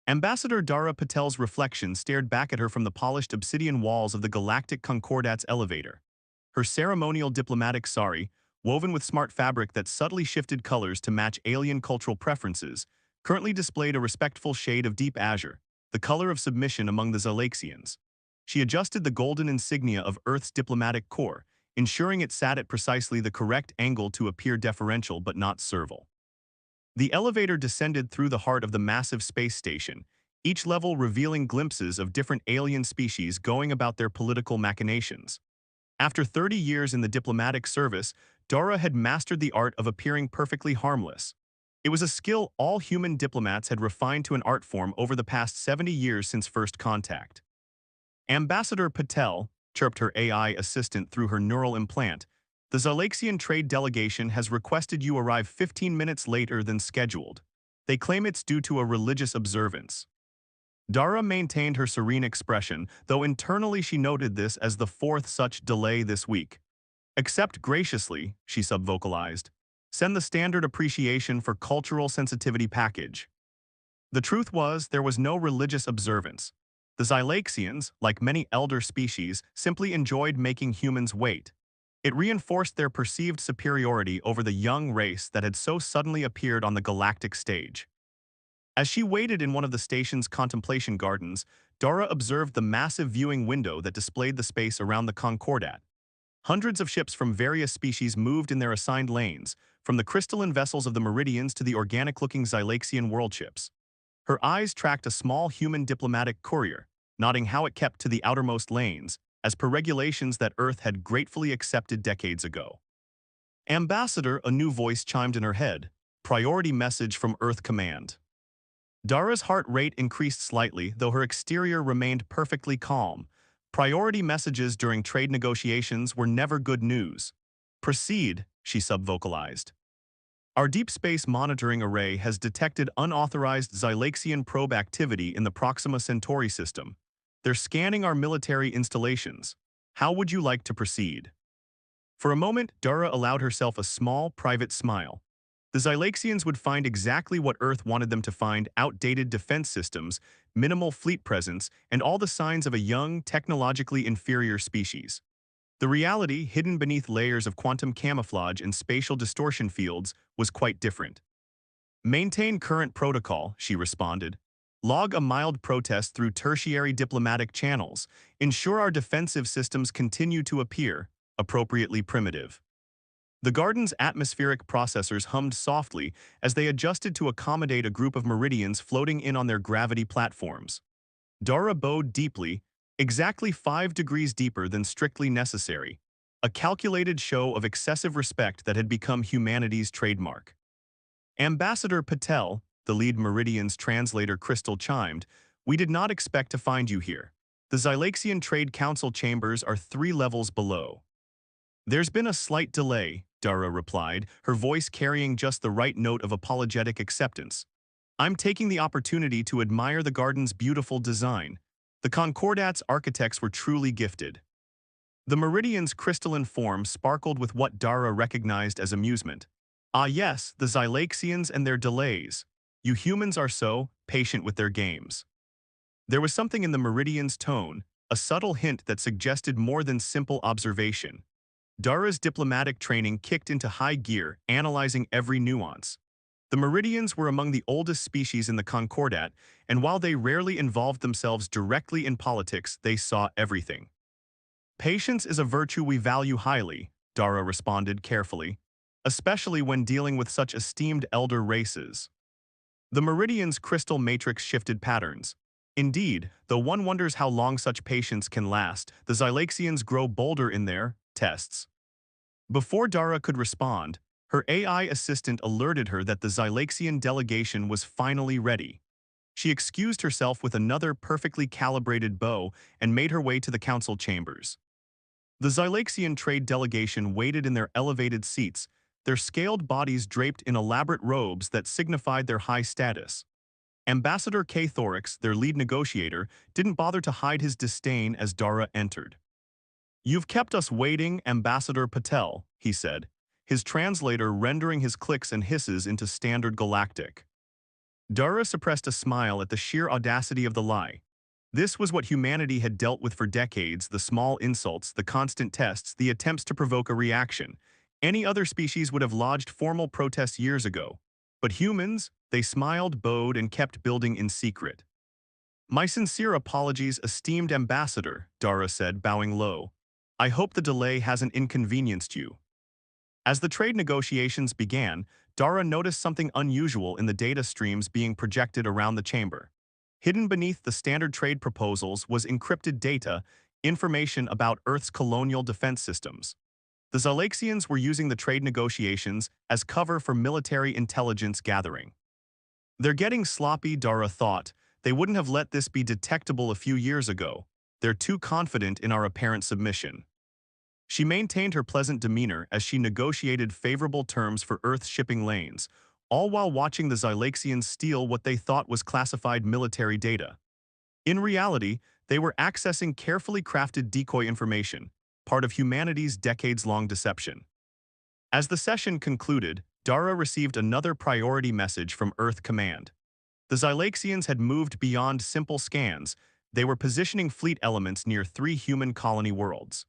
Ambassador Dara Patel's reflection stared back at her from the polished obsidian walls of the Galactic Concordat's elevator. Her ceremonial diplomatic sari, woven with smart fabric that subtly shifted colors to match alien cultural preferences, currently displayed a respectful shade of deep azure, the color of submission among the Xylaxians. She adjusted the golden insignia of Earth's diplomatic corps, ensuring it sat at precisely the correct angle to appear deferential but not servile. The elevator descended through the heart of the massive space station, each level revealing glimpses of different alien species going about their political machinations. After 30 years in the diplomatic service, Dara had mastered the art of appearing perfectly harmless. It was a skill all human diplomats had refined to an art form over the past 70 years since first contact. Ambassador Patel, chirped her AI assistant through her neural implant, the Xylaxian trade delegation has requested you arrive 15 minutes later than scheduled. They claim it's due to a religious observance. Dara maintained her serene expression, though internally she noted this as the fourth such delay this week. Accept graciously, she subvocalized. Send the standard appreciation for cultural sensitivity package. The truth was, there was no religious observance. The Xylaxians, like many elder species, simply enjoyed making humans wait. It reinforced their perceived superiority over the young race that had so suddenly appeared on the galactic stage. As she waited in one of the station's contemplation gardens, Dara observed the massive viewing window that displayed the space around the Concordat. Hundreds of ships from various species moved in their assigned lanes, from the crystalline vessels of the Meridians to the organic-looking Xylaxian world ships. Her eyes tracked a small human diplomatic courier, noting how it kept to the outermost lanes, as per regulations that Earth had gratefully accepted decades ago. Ambassador, a new voice chimed in her head. Priority message from Earth Command. Dara's heart rate increased slightly, though her exterior remained perfectly calm. Priority messages during trade negotiations were never good news. Proceed, she subvocalized. Our deep space monitoring array has detected unauthorized Xylaxian probe activity in the Proxima Centauri system. They're scanning our military installations. How would you like to proceed? For a moment, Dara allowed herself a small, private smile. The Xylaxians would find exactly what Earth wanted them to find: outdated defense systems, minimal fleet presence, and all the signs of a young, technologically inferior species. The reality, hidden beneath layers of quantum camouflage and spatial distortion fields, was quite different. Maintain current protocol, she responded. Log a mild protest through tertiary diplomatic channels. Ensure our defensive systems continue to appear appropriately primitive. The garden's atmospheric processors hummed softly as they adjusted to accommodate a group of Meridians floating in on their gravity platforms. Dara bowed deeply, exactly 5 degrees deeper than strictly necessary, a calculated show of excessive respect that had become humanity's trademark. Ambassador Patel, the lead Meridian's translator crystal chimed, we did not expect to find you here. The Xylaxian Trade Council chambers are 3 levels below. There's been a slight delay, Dara replied, her voice carrying just the right note of apologetic acceptance. I'm taking the opportunity to admire the garden's beautiful design. The Concordat's architects were truly gifted. The Meridian's crystalline form sparkled with what Dara recognized as amusement. Ah yes, the Xylaxians and their delays. You humans are so patient with their games. There was something in the Meridian's tone, a subtle hint that suggested more than simple observation. Dara's diplomatic training kicked into high gear, analyzing every nuance. The Meridians were among the oldest species in the Concordat, and while they rarely involved themselves directly in politics, they saw everything. Patience is a virtue we value highly, Dara responded carefully, especially when dealing with such esteemed elder races. The Meridian's crystal matrix shifted patterns. Indeed, though one wonders how long such patience can last, the Xylaxians grow bolder in their tests. Before Dara could respond, her AI assistant alerted her that the Xylaxian delegation was finally ready. She excused herself with another perfectly calibrated bow and made her way to the council chambers. The Xylaxian trade delegation waited in their elevated seats, their scaled bodies draped in elaborate robes that signified their high status. Ambassador K. Thorix, their lead negotiator, didn't bother to hide his disdain as Dara entered. You've kept us waiting, Ambassador Patel, he said, his translator rendering his clicks and hisses into standard galactic. Dara suppressed a smile at the sheer audacity of the lie. This was what humanity had dealt with for decades: the small insults, the constant tests, the attempts to provoke a reaction. Any other species would have lodged formal protests years ago. But humans, they smiled, bowed, and kept building in secret. "My sincere apologies, esteemed ambassador," Dara said, bowing low. "I hope the delay hasn't inconvenienced you." As the trade negotiations began, Dara noticed something unusual in the data streams being projected around the chamber. Hidden beneath the standard trade proposals was encrypted data, information about Earth's colonial defense systems. The Xylaxians were using the trade negotiations as cover for military intelligence gathering. "They're getting sloppy," Dara thought. "They wouldn't have let this be detectable a few years ago. They're too confident in our apparent submission." She maintained her pleasant demeanor as she negotiated favorable terms for Earth's shipping lanes, all while watching the Xylaxians steal what they thought was classified military data. In reality, they were accessing carefully crafted decoy information, part of humanity's decades-long deception. As the session concluded, Dara received another priority message from Earth Command. The Xylaxians had moved beyond simple scans. They were positioning fleet elements near 3 human colony worlds.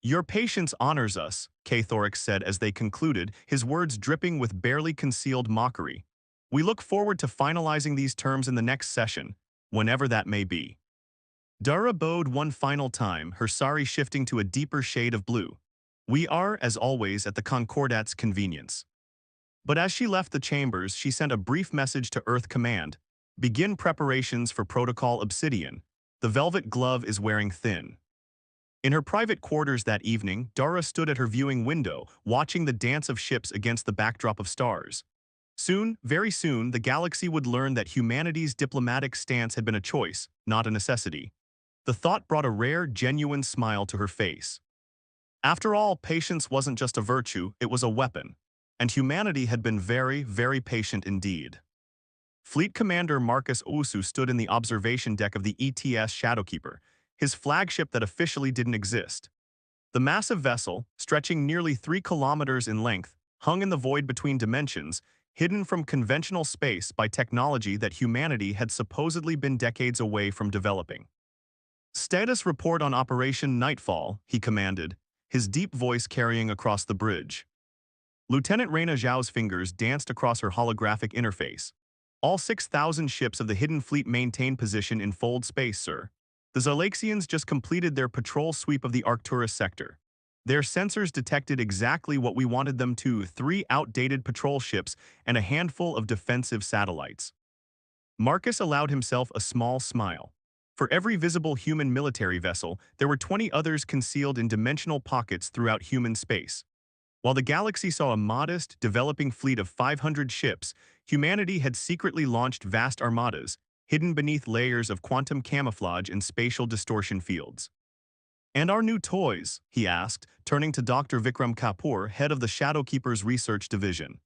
"Your patience honors us," Kathorix said as they concluded, his words dripping with barely concealed mockery. "We look forward to finalizing these terms in the next session, whenever that may be." Dara bowed one final time, her sari shifting to a deeper shade of blue. "We are, as always, at the Concordat's convenience." But as she left the chambers, she sent a brief message to Earth Command. "Begin preparations for Protocol Obsidian. The velvet glove is wearing thin." In her private quarters that evening, Dara stood at her viewing window, watching the dance of ships against the backdrop of stars. Soon, very soon, the galaxy would learn that humanity's diplomatic stance had been a choice, not a necessity. The thought brought a rare, genuine smile to her face. After all, patience wasn't just a virtue, it was a weapon. And humanity had been very, very patient indeed. Fleet Commander Marcus Osu stood in the observation deck of the ETS Shadowkeeper, his flagship that officially didn't exist. The massive vessel, stretching nearly 3 kilometers in length, hung in the void between dimensions, hidden from conventional space by technology that humanity had supposedly been decades away from developing. "Status report on Operation Nightfall," he commanded, his deep voice carrying across the bridge. Lieutenant Reina Zhao's fingers danced across her holographic interface. "All 6,000 ships of the Hidden Fleet maintain position in fold space, sir. The Xylaxians just completed their patrol sweep of the Arcturus sector. Their sensors detected exactly what we wanted them to: 3 outdated patrol ships and a handful of defensive satellites." Marcus allowed himself a small smile. For every visible human military vessel, there were 20 others concealed in dimensional pockets throughout human space. While the galaxy saw a modest, developing fleet of 500 ships, humanity had secretly launched vast armadas, hidden beneath layers of quantum camouflage and spatial distortion fields. "And our new toys?" he asked, turning to Dr. Vikram Kapoor, head of the Shadowkeeper's research division.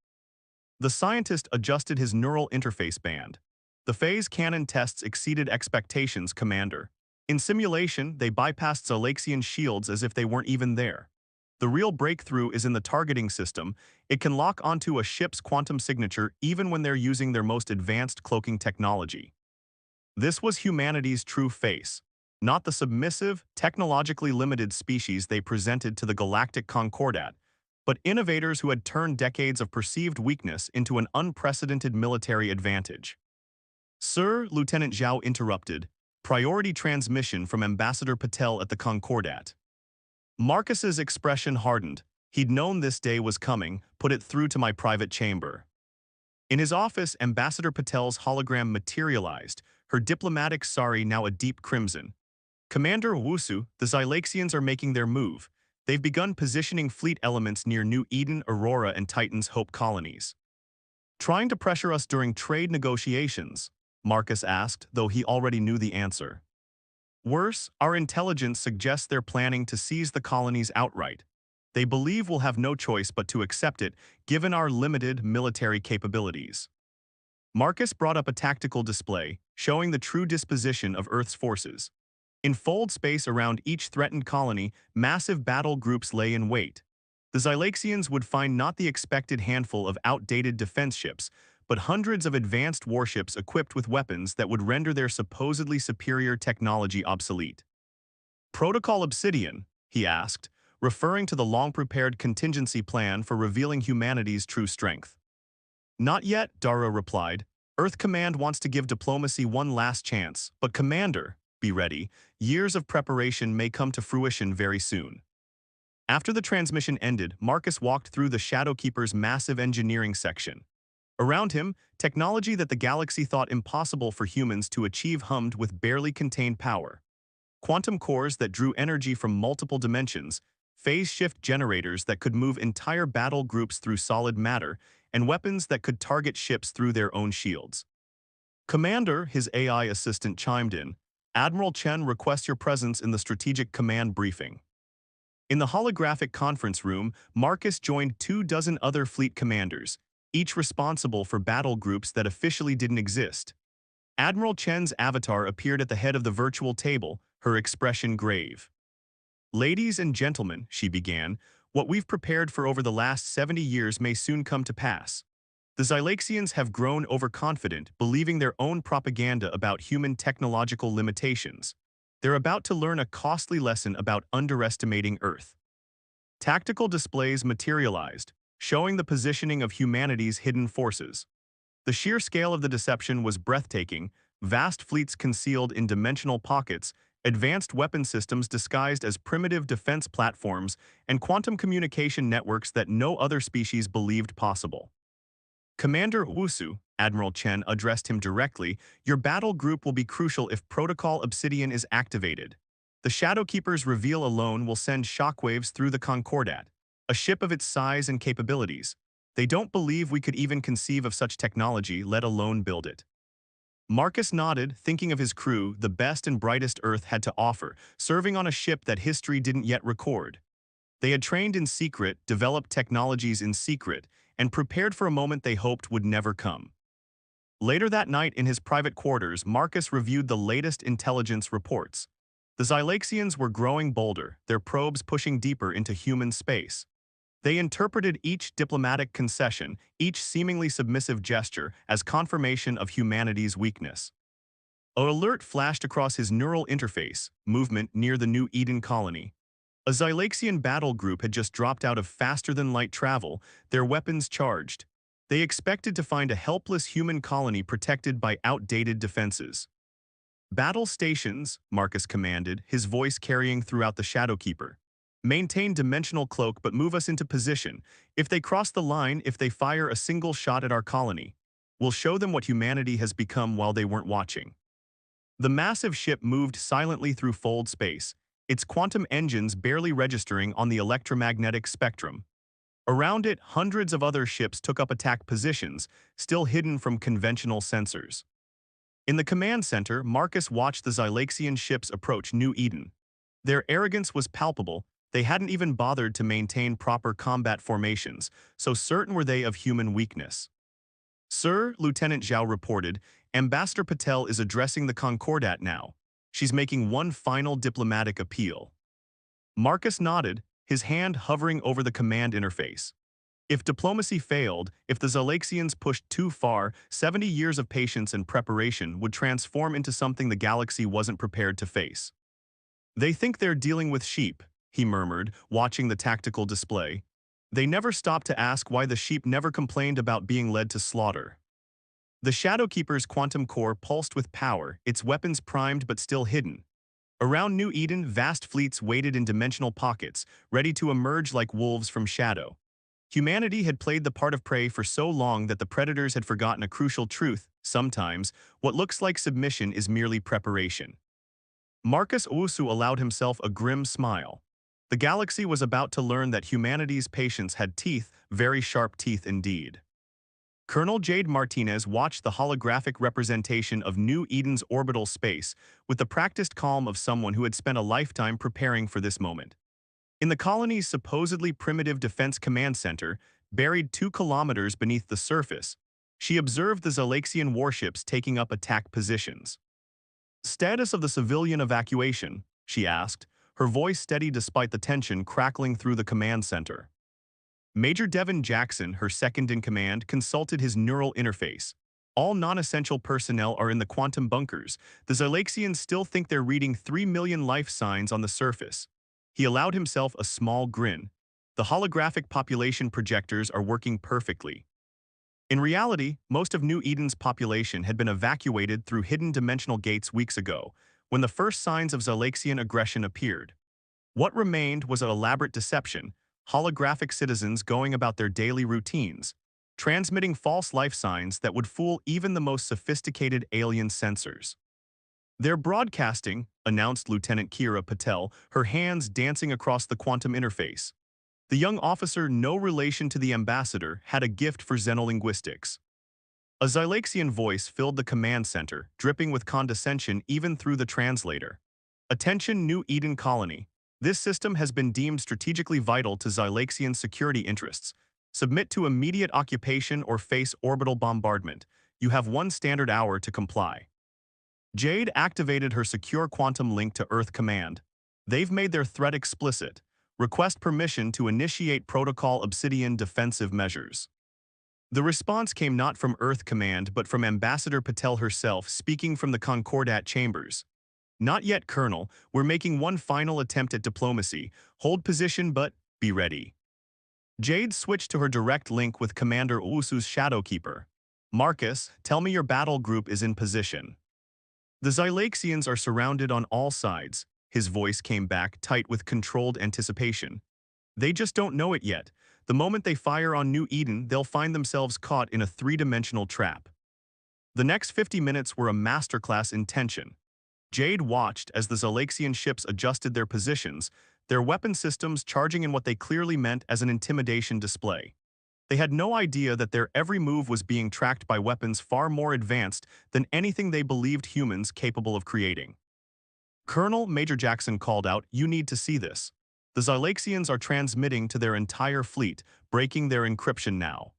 The scientist adjusted his neural interface band. "The phase cannon tests exceeded expectations, Commander. In simulation, they bypassed Xylaxian shields as if they weren't even there. The real breakthrough is in the targeting system. It can lock onto a ship's quantum signature even when they're using their most advanced cloaking technology." This was humanity's true face, not the submissive, technologically limited species they presented to the Galactic Concordat, but innovators who had turned decades of perceived weakness into an unprecedented military advantage. "Sir," Lieutenant Zhao interrupted, "priority transmission from Ambassador Patel at the Concordat." Marcus's expression hardened. He'd known this day was coming. "Put it through to my private chamber." In his office, Ambassador Patel's hologram materialized, her diplomatic sari now a deep crimson. "Commander Wusu, the Xylaxians are making their move. They've begun positioning fleet elements near New Eden, Aurora, and Titan's Hope colonies." "Trying to pressure us during trade negotiations?" Marcus asked, though he already knew the answer. "Worse, our intelligence suggests they're planning to seize the colonies outright. They believe we'll have no choice but to accept it, given our limited military capabilities." Marcus brought up a tactical display, showing the true disposition of Earth's forces. In fold space around each threatened colony, massive battle groups lay in wait. The Xylaxians would find not the expected handful of outdated defense ships, but hundreds of advanced warships equipped with weapons that would render their supposedly superior technology obsolete. Protocol Obsidian, he asked, referring to the long-prepared contingency plan for revealing humanity's true strength. Not yet, Dara replied. Earth Command wants to give diplomacy one last chance, but Commander, be ready, years of preparation may come to fruition very soon. After the transmission ended, Marcus walked through the Shadowkeeper's massive engineering section. Around him, technology that the galaxy thought impossible for humans to achieve hummed with barely contained power. Quantum cores that drew energy from multiple dimensions, phase-shift generators that could move entire battle groups through solid matter, and weapons that could target ships through their own shields. Commander, his AI assistant chimed in, Admiral Chen requests your presence in the strategic command briefing. In the holographic conference room, Marcus joined 24 other fleet commanders, each responsible for battle groups that officially didn't exist. Admiral Chen's avatar appeared at the head of the virtual table, her expression grave. Ladies and gentlemen, she began, what we've prepared for over the last 70 years may soon come to pass. The Xylaxians have grown overconfident, believing their own propaganda about human technological limitations. They're about to learn a costly lesson about underestimating Earth. Tactical displays materialized, showing the positioning of humanity's hidden forces. The sheer scale of the deception was breathtaking, vast fleets concealed in dimensional pockets, advanced weapon systems disguised as primitive defense platforms, and quantum communication networks that no other species believed possible. Commander Wusu, Admiral Chen addressed him directly, your battle group will be crucial if Protocol Obsidian is activated. The Shadowkeeper's reveal alone will send shockwaves through the Concordat, a ship of its size and capabilities. They don't believe we could even conceive of such technology, let alone build it. Marcus nodded, thinking of his crew, the best and brightest Earth had to offer, serving on a ship that history didn't yet record. They had trained in secret, developed technologies in secret, and prepared for a moment they hoped would never come. Later that night in his private quarters, Marcus reviewed the latest intelligence reports. The Xylaxians were growing bolder, their probes pushing deeper into human space. They interpreted each diplomatic concession, each seemingly submissive gesture, as confirmation of humanity's weakness. An alert flashed across his neural interface, movement near the New Eden colony. A Xylaxian battle group had just dropped out of faster-than-light travel, their weapons charged. They expected to find a helpless human colony protected by outdated defenses. Battle stations, Marcus commanded, his voice carrying throughout the Shadowkeeper. Maintain dimensional cloak but move us into position. If they cross the line, if they fire a single shot at our colony, we'll show them what humanity has become while they weren't watching. The massive ship moved silently through fold space, its quantum engines barely registering on the electromagnetic spectrum. Around it, hundreds of other ships took up attack positions, still hidden from conventional sensors. In the command center, Marcus watched the Xylaxian ships approach New Eden. Their arrogance was palpable, they hadn't even bothered to maintain proper combat formations, so certain were they of human weakness. Sir, Lieutenant Zhao reported, Ambassador Patel is addressing the Concordat now. She's making one final diplomatic appeal. Marcus nodded, his hand hovering over the command interface. If diplomacy failed, if the Xylaxians pushed too far, 70 years of patience and preparation would transform into something the galaxy wasn't prepared to face. They think they're dealing with sheep, he murmured, watching the tactical display. They never stopped to ask why the sheep never complained about being led to slaughter. The Shadowkeeper's quantum core pulsed with power, its weapons primed but still hidden. Around New Eden, vast fleets waited in dimensional pockets, ready to emerge like wolves from shadow. Humanity had played the part of prey for so long that the predators had forgotten a crucial truth: sometimes, what looks like submission is merely preparation. Marcus Owusu allowed himself a grim smile. The galaxy was about to learn that humanity's patience had teeth, very sharp teeth indeed. Colonel Jade Martinez watched the holographic representation of New Eden's orbital space with the practiced calm of someone who had spent a lifetime preparing for this moment. In the colony's supposedly primitive defense command center, buried 2 kilometers beneath the surface, she observed the Xylaxian warships taking up attack positions. Status of the civilian evacuation, she asked, her voice steady despite the tension crackling through the command center. Major Devin Jackson, her second-in-command, consulted his neural interface. All non-essential personnel are in the quantum bunkers. The Xylaxians still think they're reading 3 million life signs on the surface. He allowed himself a small grin. The holographic population projectors are working perfectly. In reality, most of New Eden's population had been evacuated through hidden dimensional gates weeks ago, when the first signs of Xylaxian aggression appeared. What remained was an elaborate deception, holographic citizens going about their daily routines, transmitting false life signs that would fool even the most sophisticated alien sensors. "They're broadcasting," announced Lieutenant Kira Patel, her hands dancing across the quantum interface. The young officer, no relation to the ambassador, had a gift for xenolinguistics. A Xylaxian voice filled the command center, dripping with condescension even through the translator. "Attention, New Eden Colony. This system has been deemed strategically vital to Xylaxian security interests. Submit to immediate occupation or face orbital bombardment. You have 1 standard hour to comply." Jade activated her secure quantum link to Earth Command. They've made their threat explicit. Request permission to initiate Protocol Obsidian defensive measures. The response came not from Earth Command but from Ambassador Patel herself, speaking from the Concordat chambers. "Not yet, Colonel. We're making one final attempt at diplomacy. Hold position but be ready." Jade switched to her direct link with Commander Owusu's Shadowkeeper. "Marcus, tell me your battle group is in position." "The Xylaxians are surrounded on all sides." His voice came back, tight with controlled anticipation. "They just don't know it yet. The moment they fire on New Eden, they'll find themselves caught in a 3-dimensional trap." The next 50 minutes were a masterclass in tension. Jade watched as the Xylaxian ships adjusted their positions, their weapon systems charging in what they clearly meant as an intimidation display. They had no idea that their every move was being tracked by weapons far more advanced than anything they believed humans capable of creating. "Colonel," Major Jackson called out, "you need to see this. The Xylaxians are transmitting to their entire fleet, breaking their encryption now."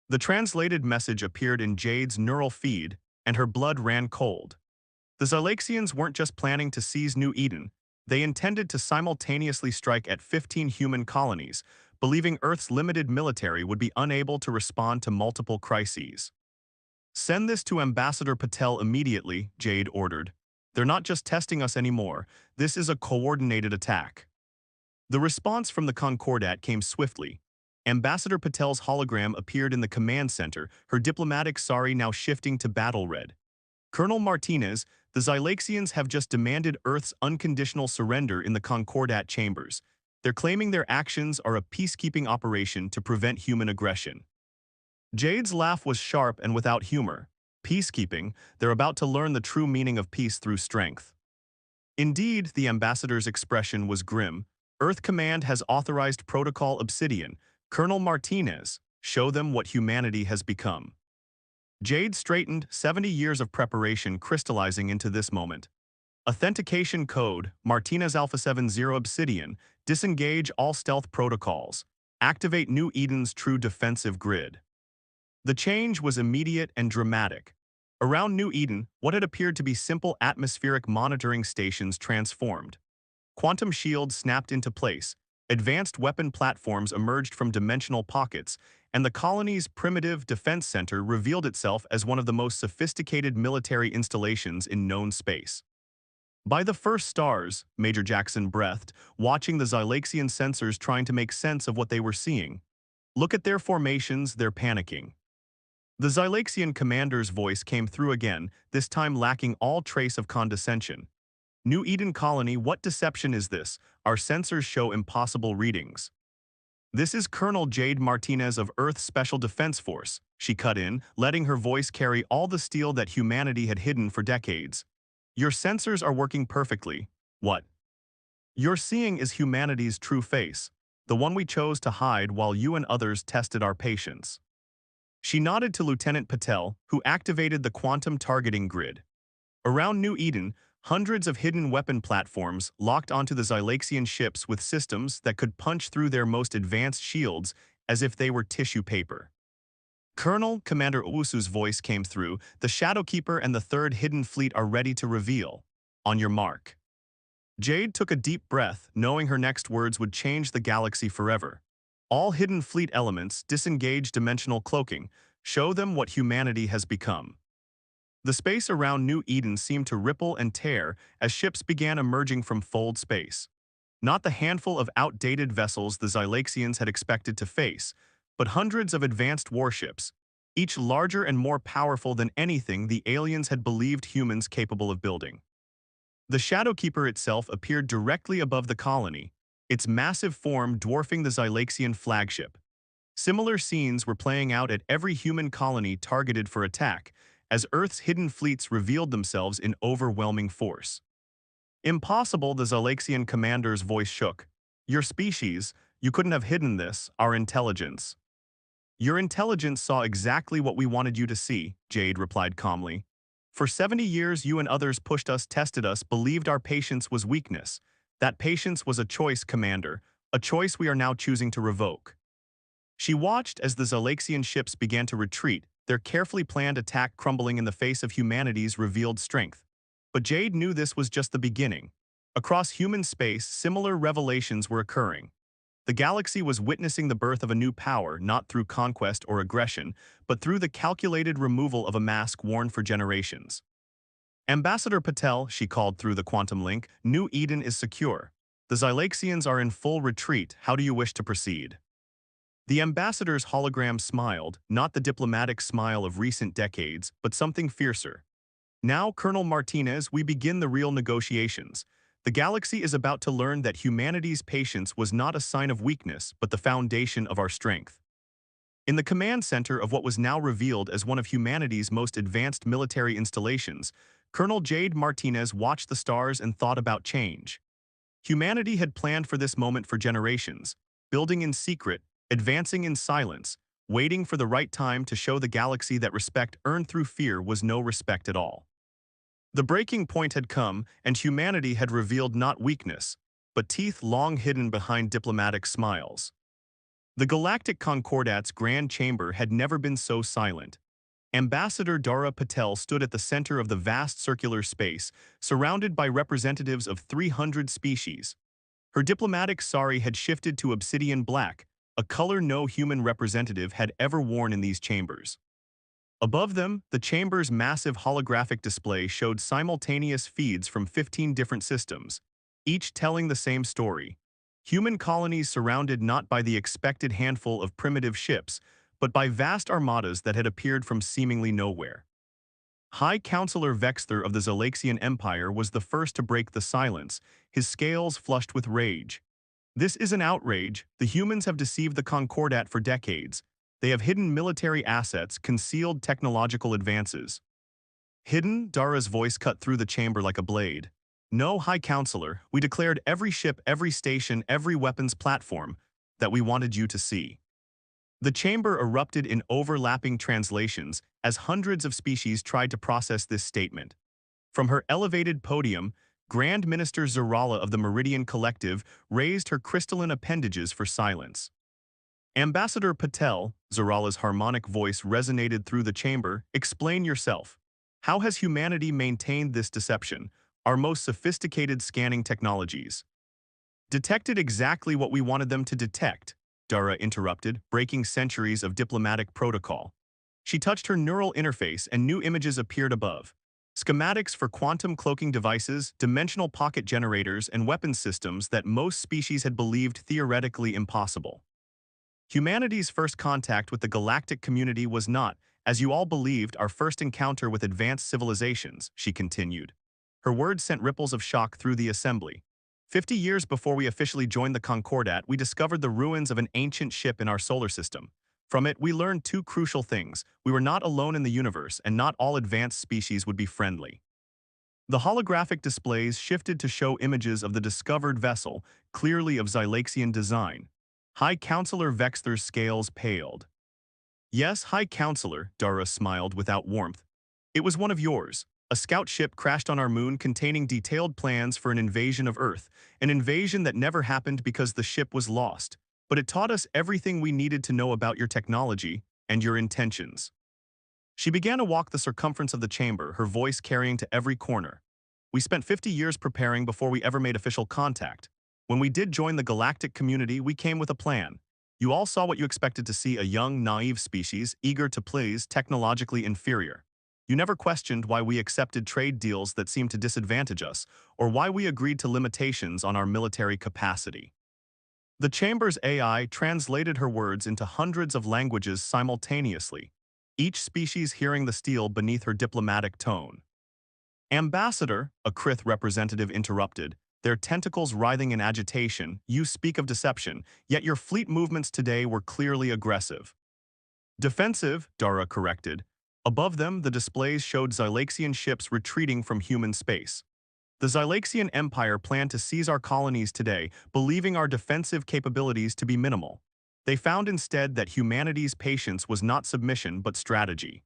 The translated message appeared in Jade's neural feed, and her blood ran cold. The Xylaxians weren't just planning to seize New Eden, they intended to simultaneously strike at 15 human colonies, believing Earth's limited military would be unable to respond to multiple crises. "Send this to Ambassador Patel immediately," Jade ordered. "They're not just testing us anymore, this is a coordinated attack." The response from the Concordat came swiftly. Ambassador Patel's hologram appeared in the command center, her diplomatic sari now shifting to battle red. "Colonel Martinez, the Xylaxians have just demanded Earth's unconditional surrender in the Concordat chambers. They're claiming their actions are a peacekeeping operation to prevent human aggression." Jade's laugh was sharp and without humor. "Peacekeeping? They're about to learn the true meaning of peace through strength." Indeed, the ambassador's expression was grim. "Earth Command has authorized Protocol Obsidian. Colonel Martinez, show them what humanity has become." Jade straightened, 70 years of preparation crystallizing into this moment. Authentication code, Martinez Alpha 70 Obsidian, disengage all stealth protocols, activate New Eden's true defensive grid. The change was immediate and dramatic. Around New Eden, what had appeared to be simple atmospheric monitoring stations transformed. Quantum shields snapped into place, advanced weapon platforms emerged from dimensional pockets, and the colony's primitive defense center revealed itself as one of the most sophisticated military installations in known space. "By the first stars," Major Jackson breathed, watching the Xylaxian sensors trying to make sense of what they were seeing. "Look at their formations, they're panicking." The Xylaxian commander's voice came through again, this time lacking all trace of condescension. "New Eden Colony, what deception is this? Our sensors show impossible readings." "This is Colonel Jade Martinez of Earth's Special Defense Force," she cut in, letting her voice carry all the steel that humanity had hidden for decades. "Your sensors are working perfectly. What you're seeing is humanity's true face, the one we chose to hide while you and others tested our patience." She nodded to Lieutenant Patel, who activated the quantum targeting grid. Around New Eden, hundreds of hidden weapon platforms locked onto the Xylaxian ships with systems that could punch through their most advanced shields as if they were tissue paper. "Colonel," Commander Owusu's voice came through, "the Shadowkeeper and the Third Hidden Fleet are ready to reveal. On your mark." Jade took a deep breath, knowing her next words would change the galaxy forever. All hidden fleet elements disengage dimensional cloaking, show them what humanity has become. The space around New Eden seemed to ripple and tear as ships began emerging from fold space. Not the handful of outdated vessels the Xylaxians had expected to face, but hundreds of advanced warships, each larger and more powerful than anything the aliens had believed humans capable of building. The Shadowkeeper itself appeared directly above the colony, its massive form dwarfing the Xylaxian flagship. Similar scenes were playing out at every human colony targeted for attack, as Earth's hidden fleets revealed themselves in overwhelming force. Impossible, the Xylaxian commander's voice shook. Your species, you couldn't have hidden this, our intelligence. Your intelligence saw exactly what we wanted you to see, Jade replied calmly. For 70 years you and others pushed us, tested us, believed our patience was weakness. That patience was a choice, Commander, a choice we are now choosing to revoke. She watched as the Xylaxian ships began to retreat, their carefully planned attack crumbling in the face of humanity's revealed strength. But Jade knew this was just the beginning. Across human space, similar revelations were occurring. The galaxy was witnessing the birth of a new power, not through conquest or aggression, but through the calculated removal of a mask worn for generations. Ambassador Patel, she called through the quantum link, New Eden is secure. The Xylaxians are in full retreat. How do you wish to proceed? The ambassador's hologram smiled, not the diplomatic smile of recent decades, but something fiercer. Now, Colonel Martinez, we begin the real negotiations. The galaxy is about to learn that humanity's patience was not a sign of weakness, but the foundation of our strength. In the command center of what was now revealed as one of humanity's most advanced military installations, Colonel Jade Martinez watched the stars and thought about change. Humanity had planned for this moment for generations, building in secret, advancing in silence, waiting for the right time to show the galaxy that respect earned through fear was no respect at all. The breaking point had come, and humanity had revealed not weakness, but teeth long hidden behind diplomatic smiles. The Galactic Concordat's Grand Chamber had never been so silent. Ambassador Dara Patel stood at the center of the vast circular space, surrounded by representatives of 300 species. Her diplomatic sari had shifted to obsidian black, a color no human representative had ever worn in these chambers. Above them, the chamber's massive holographic display showed simultaneous feeds from 15 different systems, each telling the same story. Human colonies surrounded not by the expected handful of primitive ships, but by vast armadas that had appeared from seemingly nowhere. High Counselor Vexther of the Xylaxian Empire was the first to break the silence, his scales flushed with rage. This is an outrage. The humans have deceived the Concordat for decades. They have hidden military assets, concealed technological advances. Hidden? Dara's voice cut through the chamber like a blade. No, High Counselor, we declared every ship, every station, every weapons platform that we wanted you to see. The chamber erupted in overlapping translations as hundreds of species tried to process this statement. From her elevated podium, Grand Minister Zarala of the Meridian Collective raised her crystalline appendages for silence. Ambassador Patel, Zarala's harmonic voice resonated through the chamber, explain yourself. How has humanity maintained this deception, our most sophisticated scanning technologies? Detected exactly what we wanted them to detect, Dara interrupted, breaking centuries of diplomatic protocol. She touched her neural interface and new images appeared above. Schematics for quantum cloaking devices, dimensional pocket generators, and weapons systems that most species had believed theoretically impossible. Humanity's first contact with the galactic community was not, as you all believed, our first encounter with advanced civilizations, she continued. Her words sent ripples of shock through the assembly. 50 years before we officially joined the Concordat, we discovered the ruins of an ancient ship in our solar system. From it, we learned two crucial things. We were not alone in the universe, and not all advanced species would be friendly. The holographic displays shifted to show images of the discovered vessel, clearly of Xylaxian design. High Counselor Vexther's scales paled. Yes, High Counselor, Dara smiled without warmth. It was one of yours. A scout ship crashed on our moon containing detailed plans for an invasion of Earth, an invasion that never happened because the ship was lost. But it taught us everything we needed to know about your technology and your intentions. She began to walk the circumference of the chamber, her voice carrying to every corner. We spent 50 years preparing before we ever made official contact. When we did join the galactic community, we came with a plan. You all saw what you expected to see: a young, naive species, eager to please, technologically inferior. You never questioned why we accepted trade deals that seemed to disadvantage us, or why we agreed to limitations on our military capacity. The Chamber's AI translated her words into hundreds of languages simultaneously, each species hearing the steel beneath her diplomatic tone. Ambassador, a Krith representative interrupted, their tentacles writhing in agitation. You speak of deception, yet your fleet movements today were clearly aggressive. Defensive, Dara corrected. Above them, the displays showed Xylaxian ships retreating from human space. The Xylaxian Empire planned to seize our colonies today, believing our defensive capabilities to be minimal. They found instead that humanity's patience was not submission but strategy.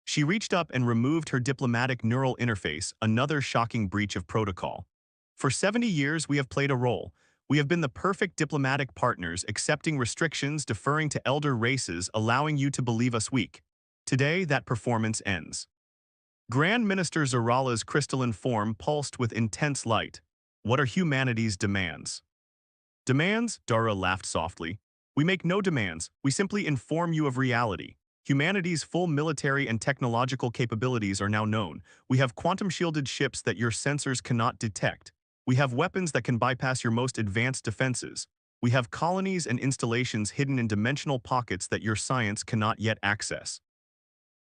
She reached up and removed her diplomatic neural interface, another shocking breach of protocol. For 70 years, we have played a role. We have been the perfect diplomatic partners, accepting restrictions, deferring to elder races, allowing you to believe us weak. Today, that performance ends. Grand Minister Zarala's crystalline form pulsed with intense light. What are humanity's demands? Demands? Dara laughed softly. We make no demands, we simply inform you of reality. Humanity's full military and technological capabilities are now known. We have quantum-shielded ships that your sensors cannot detect. We have weapons that can bypass your most advanced defenses. We have colonies and installations hidden in dimensional pockets that your science cannot yet access.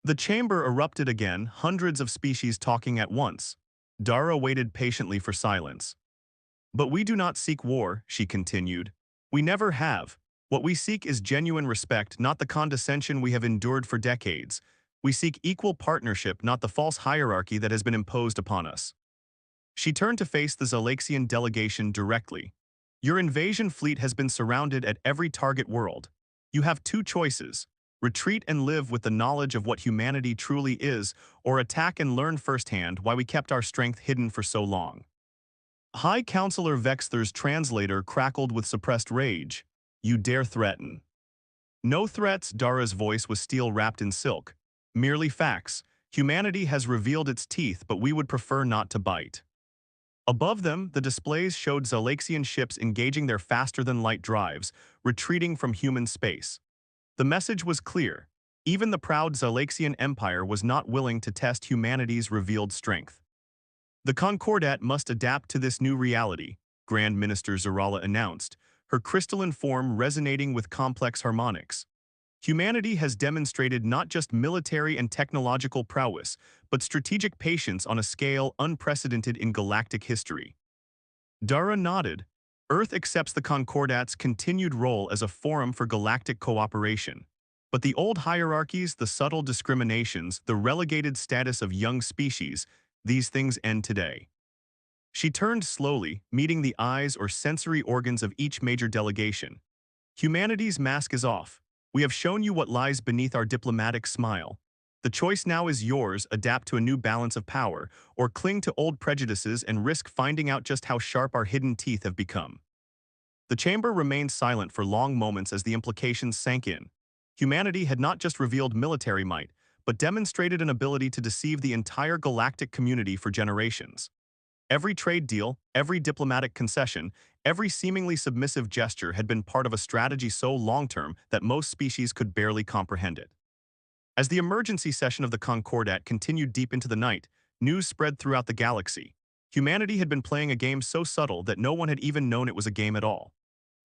The chamber erupted again, hundreds of species talking at once. Dara waited patiently for silence. But we do not seek war, she continued. We never have. What we seek is genuine respect, not the condescension we have endured for decades. We seek equal partnership, not the false hierarchy that has been imposed upon us. She turned to face the Xylaxian delegation directly. Your invasion fleet has been surrounded at every target world. You have two choices: retreat and live with the knowledge of what humanity truly is, or attack and learn firsthand why we kept our strength hidden for so long. High Counselor Vexther's translator crackled with suppressed rage. You dare threaten? No threats, Dara's voice was steel wrapped in silk. Merely facts. Humanity has revealed its teeth, but we would prefer not to bite. Above them, the displays showed Xylaxian ships engaging their faster-than-light drives, retreating from human space. The message was clear. Even the proud Xylaxian Empire was not willing to test humanity's revealed strength. The Concordat must adapt to this new reality, Grand Minister Zarala announced, her crystalline form resonating with complex harmonics. Humanity has demonstrated not just military and technological prowess, but strategic patience on a scale unprecedented in galactic history. Dara nodded. Earth accepts the Concordat's continued role as a forum for galactic cooperation. But the old hierarchies, the subtle discriminations, the relegated status of young species, these things end today. She turned slowly, meeting the eyes or sensory organs of each major delegation. Humanity's mask is off. We have shown you what lies beneath our diplomatic smile. The choice now is yours: adapt to a new balance of power, or cling to old prejudices and risk finding out just how sharp our hidden teeth have become. The chamber remained silent for long moments as the implications sank in. Humanity had not just revealed military might, but demonstrated an ability to deceive the entire galactic community for generations. Every trade deal, every diplomatic concession, every seemingly submissive gesture had been part of a strategy so long-term that most species could barely comprehend it. As the emergency session of the Concordat continued deep into the night, news spread throughout the galaxy. Humanity had been playing a game so subtle that no one had even known it was a game at all.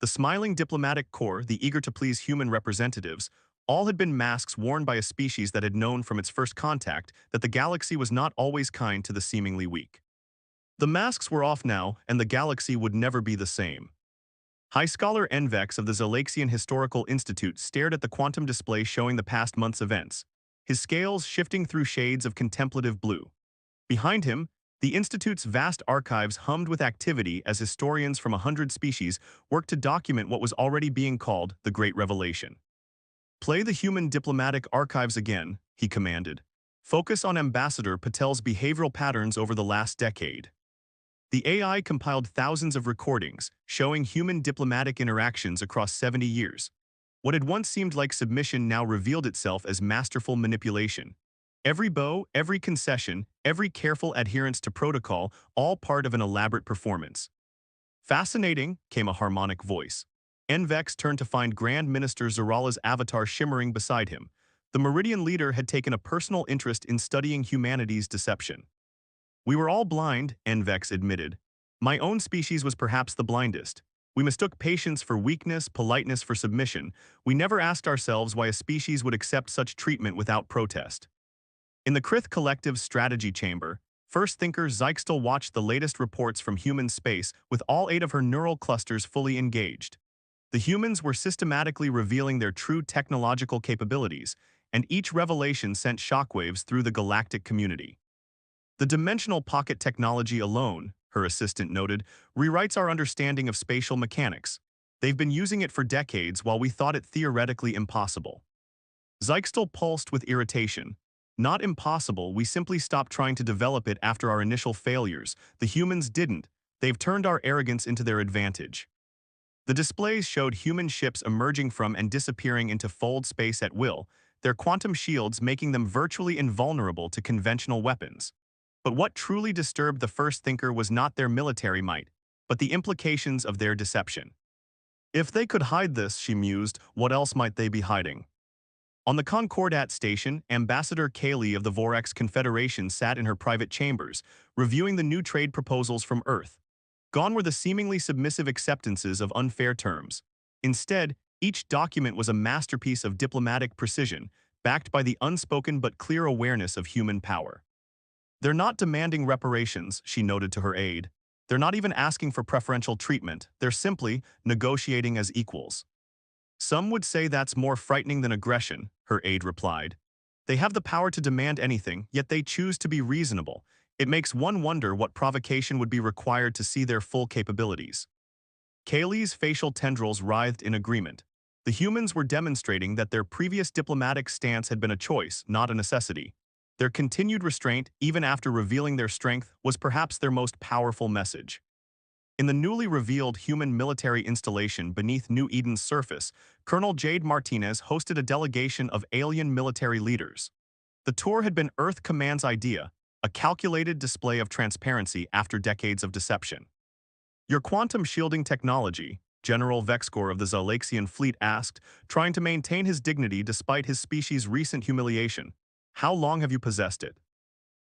The smiling diplomatic corps, the eager-to-please human representatives, all had been masks worn by a species that had known from its first contact that the galaxy was not always kind to the seemingly weak. The masks were off now, and the galaxy would never be the same. High Scholar Envex of the Xylaxian Historical Institute stared at the quantum display showing the past month's events, his scales shifting through shades of contemplative blue. Behind him, the Institute's vast archives hummed with activity as historians from 100 species worked to document what was already being called the Great Revelation. Play the human diplomatic archives again, he commanded. Focus on Ambassador Patel's behavioral patterns over the last decade. The AI compiled thousands of recordings, showing human diplomatic interactions across 70 years. What had once seemed like submission now revealed itself as masterful manipulation. Every bow, every concession, every careful adherence to protocol, all part of an elaborate performance. Fascinating, came a harmonic voice. Envex turned to find Grand Minister Zorala's avatar shimmering beside him. The Meridian leader had taken a personal interest in studying humanity's deception. We were all blind, Envex admitted. My own species was perhaps the blindest. We mistook patience for weakness, politeness for submission. We never asked ourselves why a species would accept such treatment without protest. In the Krith Collective's strategy chamber, first thinker Zyxtal watched the latest reports from human space with all 8 of her neural clusters fully engaged. The humans were systematically revealing their true technological capabilities, and each revelation sent shockwaves through the galactic community. The dimensional pocket technology alone, her assistant noted, rewrites our understanding of spatial mechanics. They've been using it for decades while we thought it theoretically impossible. Zyxtal pulsed with irritation. Not impossible, we simply stopped trying to develop it after our initial failures. The humans didn't. They've turned our arrogance into their advantage. The displays showed human ships emerging from and disappearing into fold space at will, their quantum shields making them virtually invulnerable to conventional weapons. But what truly disturbed the first thinker was not their military might, but the implications of their deception. If they could hide this, she mused, what else might they be hiding? On the Concordat station, Ambassador Kaylee of the Vorax Confederation sat in her private chambers, reviewing the new trade proposals from Earth. Gone were the seemingly submissive acceptances of unfair terms. Instead, each document was a masterpiece of diplomatic precision, backed by the unspoken but clear awareness of human power. They're not demanding reparations, she noted to her aide. They're not even asking for preferential treatment. They're simply negotiating as equals. Some would say that's more frightening than aggression, her aide replied. They have the power to demand anything, yet they choose to be reasonable. It makes one wonder what provocation would be required to see their full capabilities. Kaylee's facial tendrils writhed in agreement. The humans were demonstrating that their previous diplomatic stance had been a choice, not a necessity. Their continued restraint, even after revealing their strength, was perhaps their most powerful message. In the newly revealed human military installation beneath New Eden's surface, Colonel Jade Martinez hosted a delegation of alien military leaders. The tour had been Earth Command's idea, a calculated display of transparency after decades of deception. Your quantum shielding technology, General Vexcor of the Zalaxian fleet asked, trying to maintain his dignity despite his species' recent humiliation. How long have you possessed it?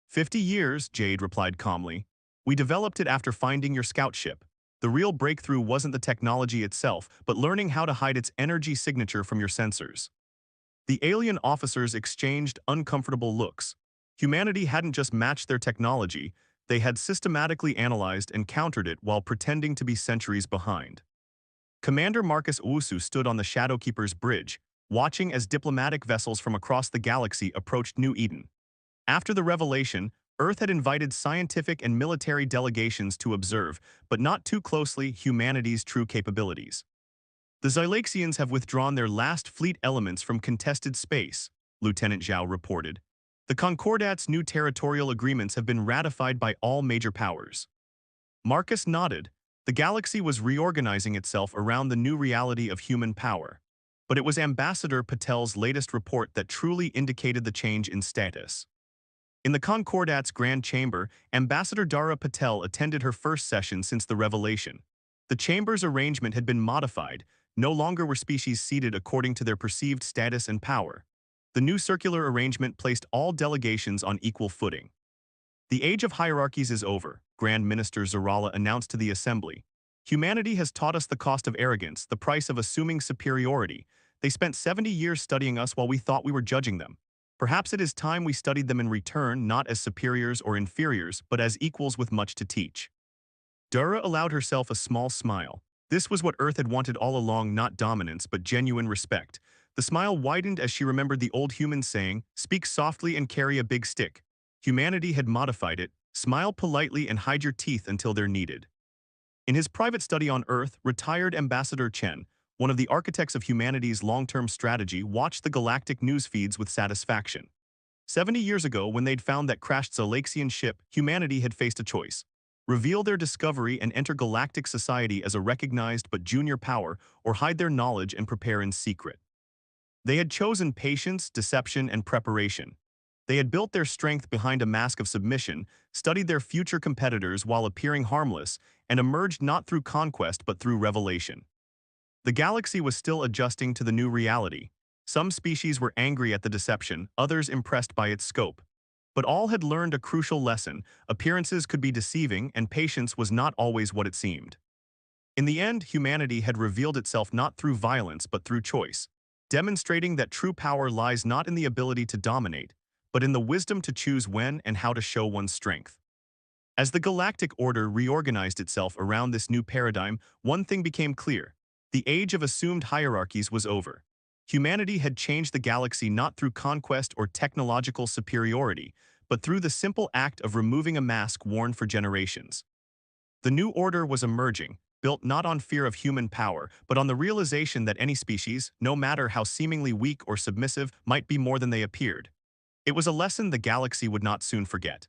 50 years, Jade replied calmly. We developed it after finding your scout ship. The real breakthrough wasn't the technology itself, but learning how to hide its energy signature from your sensors. The alien officers exchanged uncomfortable looks. Humanity hadn't just matched their technology, they had systematically analyzed and countered it while pretending to be centuries behind. Commander Marcus Owusu stood on the Shadowkeeper's bridge, watching as diplomatic vessels from across the galaxy approached New Eden. After the revelation, Earth had invited scientific and military delegations to observe, but not too closely, humanity's true capabilities. The Zylaxians have withdrawn their last fleet elements from contested space, Lieutenant Zhao reported. The Concordat's new territorial agreements have been ratified by all major powers. Marcus nodded. The galaxy was reorganizing itself around the new reality of human power. But it was Ambassador Patel's latest report that truly indicated the change in status. In the Concordat's Grand Chamber, Ambassador Dara Patel attended her first session since the revelation. The chamber's arrangement had been modified. No longer were species seated according to their perceived status and power. The new circular arrangement placed all delegations on equal footing. The age of hierarchies is over, Grand Minister Zorala announced to the Assembly. Humanity has taught us the cost of arrogance, the price of assuming superiority. They spent 70 years studying us while we thought we were judging them. Perhaps it is time we studied them in return, not as superiors or inferiors, but as equals with much to teach. Dura allowed herself a small smile. This was what Earth had wanted all along, not dominance, but genuine respect. The smile widened as she remembered the old human saying, "Speak softly and carry a big stick." Humanity had modified it, "Smile politely and hide your teeth until they're needed." In his private study on Earth, retired Ambassador Chen, one of the architects of humanity's long-term strategy, watched the galactic news feeds with satisfaction. 70 years ago, when they'd found that crashed Zalaxian ship, humanity had faced a choice. Reveal their discovery and enter galactic society as a recognized but junior power, or hide their knowledge and prepare in secret. They had chosen patience, deception, and preparation. They had built their strength behind a mask of submission, studied their future competitors while appearing harmless, and emerged not through conquest but through revelation. The galaxy was still adjusting to the new reality. Some species were angry at the deception, others impressed by its scope. But all had learned a crucial lesson: appearances could be deceiving and patience was not always what it seemed. In the end, humanity had revealed itself not through violence but through choice, demonstrating that true power lies not in the ability to dominate, but in the wisdom to choose when and how to show one's strength. As the galactic order reorganized itself around this new paradigm, one thing became clear: the age of assumed hierarchies was over. Humanity had changed the galaxy not through conquest or technological superiority, but through the simple act of removing a mask worn for generations. The new order was emerging, built not on fear of human power, but on the realization that any species, no matter how seemingly weak or submissive, might be more than they appeared. It was a lesson the galaxy would not soon forget.